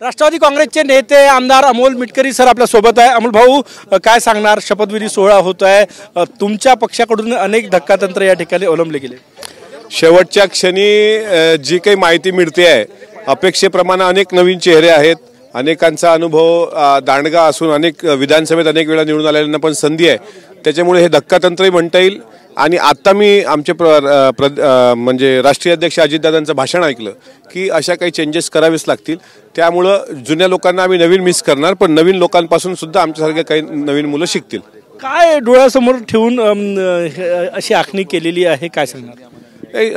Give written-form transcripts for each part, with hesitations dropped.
राष्ट्रवादी काँग्रेसचे नेते आमदार अमोल मिटकरी सर आपल्या सोबत आहे। अमोल भाऊ, काय सांगणार? शपथविधी सोहळा होत आहे, तुमच्या पक्षाकडून अनेक धक्कातंत्र या ठिकाणी अवलंबले गेले। शेवटच्या क्षणी जी काही माहिती मिळते आहे, अपेक्षेप्रमाणे अनेक नवीन चेहरे आहेत, अनेकांचा अनुभव दांडगा असून अनेक विधानसभेत अनेक वेळा निवडून आलेल्यांना पण संधी आहे, त्याच्यामुळे हे धक्कातंत्रही म्हणता येईल। आणि आता मी आमचे म्हणजे राष्ट्रीय अध्यक्ष अजितदादांचं भाषण ऐकलं की अशा काही चेंजेस करावेच लागतील, त्यामुळं जुन्या लोकांना आम्ही नवीन मिस करणार, पण नवीन लोकांपासून सुद्धा आमच्यासारखे काही नवीन मुलं शिकतील। काय डोळ्यासमोर ठेवून अशी आखणी केलेली आहे, काय सांगणार?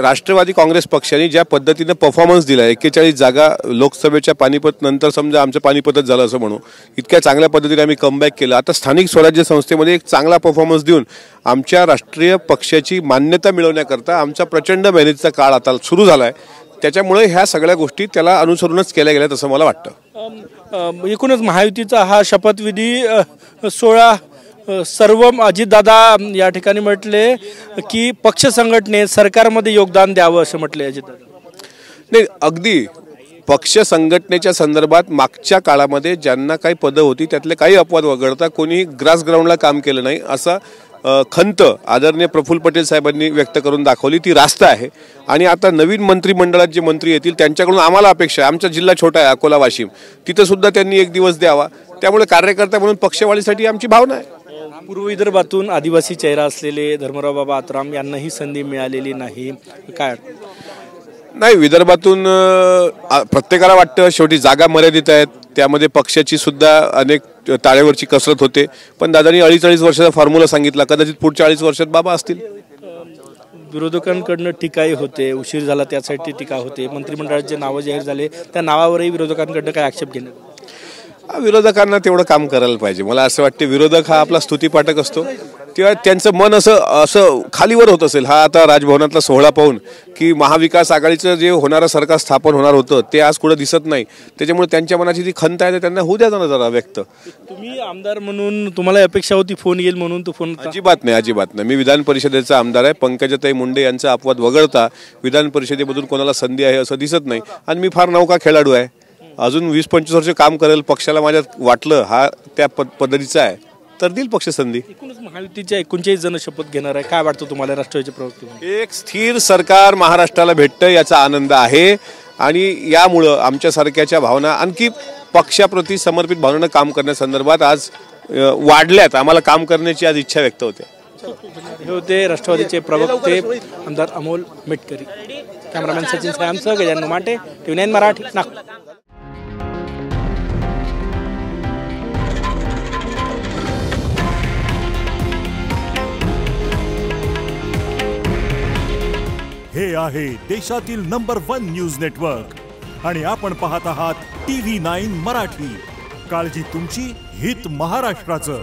राष्ट्रवादी काँग्रेस पक्षाने ज्या पद्धतीने परफॉर्मन्स दिला, 41 जागा लोकसभेच्या पानिपत नंतर समजा आमचं पानिपतच झालं असं म्हणू, इतक्या चांगल्या पद्धतीने आम्ही कमबॅक केलं। आता स्थानिक स्वराज्य संस्थेमध्ये एक चांगला परफॉर्मन्स देऊन आमच्या राष्ट्रीय पक्षाची मान्यता मिळवण्याकरता आमचा प्रचंड मेहनतीचा काळ आता सुरू झाला आहे, त्याच्यामुळे ह्या सगळ्या गोष्टी त्याला अनुसरूनच केल्या गेल्यात असं मला वाटतं। एकूणच महायुतीचा हा शपथविधी सोहळा सर्व अजितदादा या ठिकाणी म्हटले की पक्ष संघटनेत सरकारमध्ये योगदान द्यावं असं म्हटले अजितदादा। नाही, अगदी पक्ष संघटनेच्या संदर्भात मागच्या काळामध्ये ज्यांना काही पदं होती त्यातले काही अपवाद वगळता कोणीही ग्रास ग्राउंडला काम केलं नाही असा खंत आदरणीय प्रफुल्ल पटेल साहेबांनी व्यक्त करून दाखवली, ती रास्त आहे। आणि आता नवीन मंत्रिमंडळात जे मंत्री येतील त्यांच्याकडून आम्हाला अपेक्षा आहे, आमचा जिल्हा छोटा आहे अकोला वाशिम, तिथं सुद्धा त्यांनी एक दिवस द्यावा, त्यामुळे कार्यकर्ता म्हणून पक्षवाढीसाठी आमची भावना आहे। पूर्व विदर्भातून आदिवासी चेहरा असलेले धर्मराव बाबा आत्राम यांनाही संधी मिळालेली नाही, काय? नाही, विदर्भातून प्रत्येकाला वाटतं शेवटी जागा मर्यादित आहेत, त्यामध्ये पक्षाची सुद्धा अनेक ताळेवरची कसरत होते, पण दादांनी 48 वर्षाचा फॉर्म्युला सांगितला, कदाचित पुढच्या 40 वर्षात बाबा असतील। विरोधकांकडनं टीकाही होते, उशीर झाला त्यासाठी टीका होते, मंत्रिमंडळाचे जे नावं जाहीर झाले त्या नावावरही विरोधकांकडनं काय आक्षेप घेण्यात? विरोधकांना तेवढं काम करायला पाहिजे। मला असं वाटतं विरोधक हा आपला स्तुतीपाठक असतो, तेव्हा त्यांचं मन असं खालीवर होत असेल। हा आता राजभवनातला सोहळा पाहून की महाविकास आघाडीचं जे होणारं सरकार स्थापन होणार होतं ते आज कुठं दिसत नाही, त्याच्यामुळे त्यांच्या मनाची ती खंत आहे त्यांना होऊ द्या ना जरा व्यक्त। तुम्ही आमदार म्हणून तुम्हाला अपेक्षा होती फोन येईल म्हणून, तो फोन अजिबात नाही, अजिबात नाही। मी विधान परिषदेचा आमदार आहे, पंकजाताई मुंडे यांचा अपवाद वगळता विधान परिषदेमधून कोणाला संधी आहे असं दिसत नाही, आणि मी फार नौका खेळाडू आहे, अजून 20-25 वर्ष काम करेल, पक्षाला माझ्या वाटलं हा त्या पद्धतीचा आहे तर देईल पक्ष संधी। एकूणच महायुतीच्या 39 जण शपथ घेणार आहे, काय वाटतं तुम्हाला राष्ट्रवादीचे प्रवक्ते? एक स्थिर सरकार महाराष्ट्राला भेटतं याचा आनंद आहे, आणि यामुळं आमच्यासारख्याच्या भावना आणखी पक्षाप्रती समर्पित भावनेनं काम करण्यासंदर्भात आज वाढल्यात, आम्हाला काम करण्याची आज इच्छा व्यक्त होते। हे होते राष्ट्रवादीचे प्रवक्ते आमदार अमोल मिटकरी। कॅमेरामॅन सचिन सायांसह गजानन माटे, TV9 मराठी, नागपूर। हे आहे देशातील नंबर 1 न्यूज नेटवर्क आणि आपण पाहत आहात TV9 मराठी। काळजी तुमची, हित महाराष्ट्राचं।